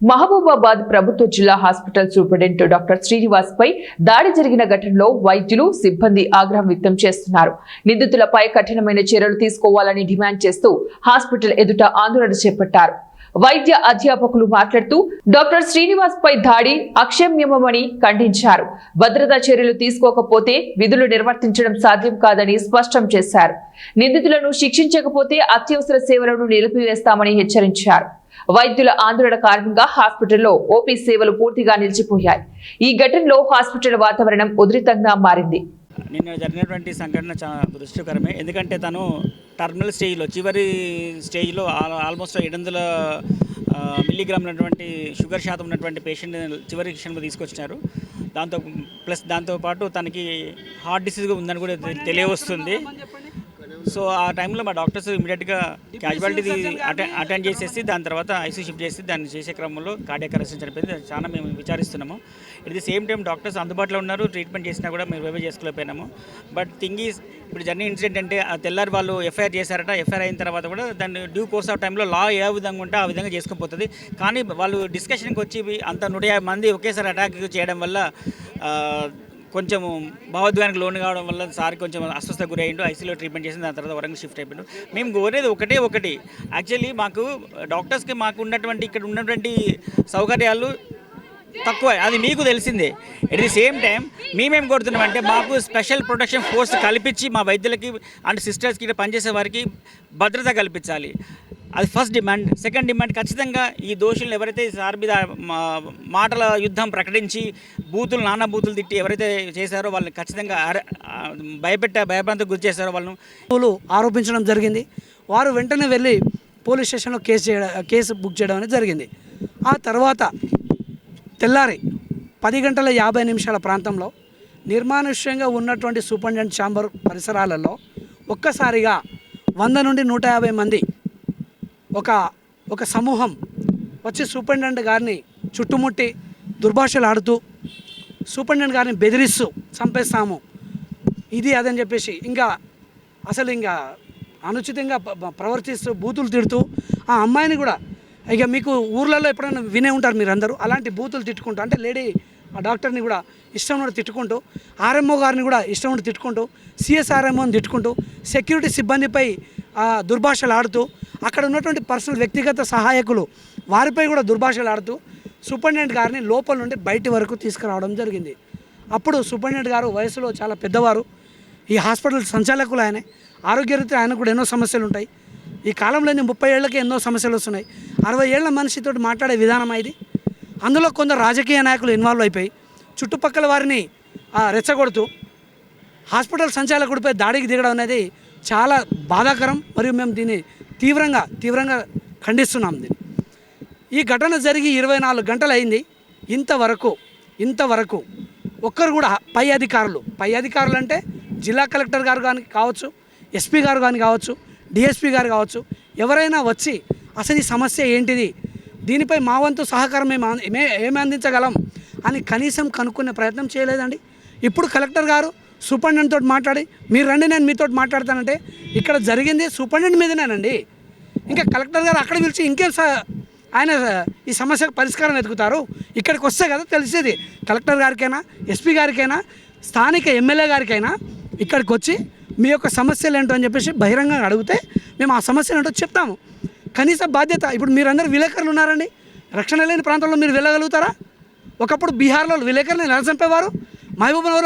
మహబూబాబాద్ ప్రభుత్వ జిల్లా hospital superintendent doctor Srinivas పై దాడి జరిగిన ఘటనలో వైద్యులు సిబ్బంది ఆగ్రహం వ్యక్తం చేస్తున్నారు. నిందితులపై కఠినమైన చర్యలు తీసుకోవాలని డిమాండ్ చేస్తూ హాస్పిటల్ ఎదుట ఆందోళన చేపట్టారు. వైద్య అధ్యాపకులు మాట్లాడుతూ డాక్టర్ శ్రీనివాస్ పై దాడి అక్షమ్యమని ఖండించారు. భద్రతా చర్యలు తీసుకోకపోతే విధులు నిర్వర్తించడం సాధ్యం కాదని స్పష్టం చేశారు. నిందితులను శిక్షించకపోతే అత్యవసర సేవలను నిలిపివేస్తామని హెచ్చరించారు. వైద్యుల ఆందోళన కారణంగా హాస్పిటల్లో ఓపీ సేవలు పూర్తిగా నిలిచిపోయాయి. ఈ ఘటనలో హాస్పిటల్ వాతావరణం ఉద్రిక్తంగా మారింది. నిన్న జరిగినటువంటి సంఘటన చాలా దురదృష్టకరమే. ఎందుకంటే తను టర్మినల్ స్టేజ్లో, చివరి స్టేజ్లో ఆల్మోస్ట్ 700 మిల్లీగ్రాములు ఉన్నటువంటి షుగర్ శాతం ఉన్నటువంటి పేషెంట్ చివరి క్షణంలో తీసుకొచ్చినారు. దాంతోపాటు తనకి హార్ట్ డిసీజ్ ఉందని కూడా తెలియవస్తుంది. సో ఆ టైంలో మా డాక్టర్స్ ఇమీడియట్గా క్యాజువాలిటీ అటెండ్ చేసేసి దాని తర్వాత ఐసీ షిఫ్ట్ చేసి దాన్ని చేసే క్రమంలో కార్డియాక్ అరెస్ట్ చనిపోయింది. చాలా మేము విచారిస్తున్నాము. At the same time doctors అందుబాటులో ఉన్నారు, ట్రీట్మెంట్ చేసినా కూడా మేము రివైవ్ చేసుకోలేకపోయినాము. బట్ థింగ్ ఈజ్, ఇప్పుడు జరిగిన ఇన్సిడెంట్ అంటే ఆ తెల్లారి వాళ్ళు ఎఫ్ఐఆర్ చేశారట. ఎఫ్ఐఆర్ అయిన తర్వాత కూడా దాన్ని డ్యూ కోర్స్ ఆఫ్ టైంలో లా ఏ విధంగా ఉంటే ఆ విధంగా చేసుకోకపోతుంది. కానీ వాళ్ళు డిస్కషన్కి వచ్చి అంత 150 మంది ఒకేసారి అటాక్ చేయడం వల్ల కొంచెం భావోద్వేగానికి లోన్ కావడం వల్ల సార్ కొంచెం అస్వస్థ గురయ్యిండు. ఐసీలో ట్రీట్మెంట్ చేసి దాని తర్వాత వరంగల్ షిఫ్ట్ అయిపోయిండు. మేము కోరేది ఒకటి యాక్చువల్లీ మాకు డాక్టర్స్కి మాకు ఉన్నటువంటి ఇక్కడ ఉన్నటువంటి సౌకర్యాలు తక్కువ, అది మీకు తెలిసిందే. ఎట్ ది సేమ్ టైం మేమేం కోరుతున్నామంటే మాకు స్పెషల్ ప్రొటెక్షన్ ఫోర్స్ కల్పించి మా వైద్యులకి అండ్ సిస్టర్స్కి ఇక్కడ పనిచేసే వారికి భద్రత కల్పించాలి. అది ఫస్ట్ డిమాండ్. సెకండ్ డిమాండ్, ఖచ్చితంగా ఈ దోషులను ఎవరైతే సార్ మీద మాటల యుద్ధం ప్రకటించి బూతులు, నానా బూతులు తిట్టి ఎవరైతే చేశారో వాళ్ళని ఖచ్చితంగా భయభ్రాంతికి గురి చేశారో వాళ్ళను ఆరోపించడం జరిగింది. వారు వెంటనే వెళ్ళి పోలీస్ స్టేషన్లో కేసు బుక్ చేయడం అనేది జరిగింది. ఆ తర్వాత తెల్లారి 10:50 ప్రాంతంలో నిర్మానుష్యంగా ఉన్నటువంటి సూపరింటెండెంట్ ఛాంబర్ పరిసరాలలో ఒక్కసారిగా 100 నుండి 150 మంది ఒక సమూహం వచ్చి సూపరింటెండెంట్ గారిని చుట్టుముట్టి దుర్భాషలు ఆడుతూ సూపరింటెండెంట్ గారిని బెదిరిస్తూ చంపేస్తాము ఇది అదని చెప్పేసి ఇంకా అనుచితంగా ప్రవర్తిస్తూ బూతులు తిడుతూ ఆ అమ్మాయిని కూడా, ఇక మీకు ఊర్లలో ఎప్పుడైనా వినే ఉంటారు మీరు అందరూ, అలాంటి బూతులు తిట్టుకుంటూ, అంటే లేడీ ఆ డాక్టర్ని కూడా ఇష్టం కూడా తిట్టుకుంటూ, ఆర్ఎంఓ గారిని కూడా ఇష్టం కూడా తిట్టుకుంటూ, సిఎస్ఆర్ఎంఓని తిట్టుకుంటూ, సెక్యూరిటీ సిబ్బందిపై దుర్భాషలు ఆడుతూ, అక్కడ ఉన్నటువంటి పర్సనల్ వ్యక్తిగత సహాయకులు వారిపై కూడా దుర్భాషలు ఆడుతూ సూపరింటెండెంట్ గారిని లోపల నుండి బయటి వరకు తీసుకురావడం జరిగింది. అప్పుడు సూపరింటెండెంట్ గారు వయసులో చాలా పెద్దవారు, ఈ హాస్పిటల్ సంచాలకులు ఆయనే, ఆరోగ్యరీత్యా ఆయన కూడా ఎన్నో సమస్యలు ఉంటాయి. ఈ కాలంలోనే 30 ఏళ్ళకి ఎన్నో సమస్యలు వస్తున్నాయి. 60 ఏళ్ల మనిషితో మాట్లాడే విధానం ఇది. అందులో కొందరు రాజకీయ నాయకులు ఇన్వాల్వ్ అయిపోయి చుట్టుపక్కల వారిని రెచ్చగొడుతూ హాస్పిటల్ సంచాలకుడిపై దాడికి దిగడం అనేది చాలా బాధాకరం. మరియు మేము దీన్ని తీవ్రంగా ఖండిస్తున్నాం. ఈ ఘటన జరిగి 24 గంటలు అయింది. ఇంతవరకు ఒక్కరు కూడా పై అధికారులు అంటే జిల్లా కలెక్టర్ గారు కానీ కావచ్చు, ఎస్పీ గారు కానీ కావచ్చు, డిఎస్పీ గారు కావచ్చు, ఎవరైనా వచ్చి అసలు ఈ సమస్య ఏంటిది, దీనిపై మా వంతు సహకారం ఏమి అందించగలం అని కనీసం కనుక్కునే ప్రయత్నం చేయలేదండి. ఇప్పుడు కలెక్టర్ గారు సూపరింటెండెంట్ తోటి మాట్లాడి మీరు రండి నేను మీతో మాట్లాడతానంటే ఇక్కడ జరిగింది సూపరింటెండెంట్ మీదనేనండి. ఇంకా కలెక్టర్ గారు అక్కడ పిలిచి ఇంకేం ఆయన ఈ సమస్యకు పరిష్కారం వెతుకుతారు. ఇక్కడికి వస్తే కదా తెలిసేది. కలెక్టర్ గారికైనా, ఎస్పీ గారికైనా, స్థానిక ఎమ్మెల్యే గారికైనా ఇక్కడికి వచ్చి మీ యొక్క సమస్యలు ఏంటో అని చెప్పేసి బహిరంగంగా అడిగితే మేము ఆ సమస్యలు ఏంటో చెప్తాము. కనీస బాధ్యత. ఇప్పుడు మీరందరూ విలేకరులు ఉన్నారండి, రక్షణ లేని ప్రాంతంలో మీరు వెళ్ళగలుగుతారా? ఒకప్పుడు బీహార్లో విలేకరులను ఎలా చంపేవారు, మహబూబ్నగర్లో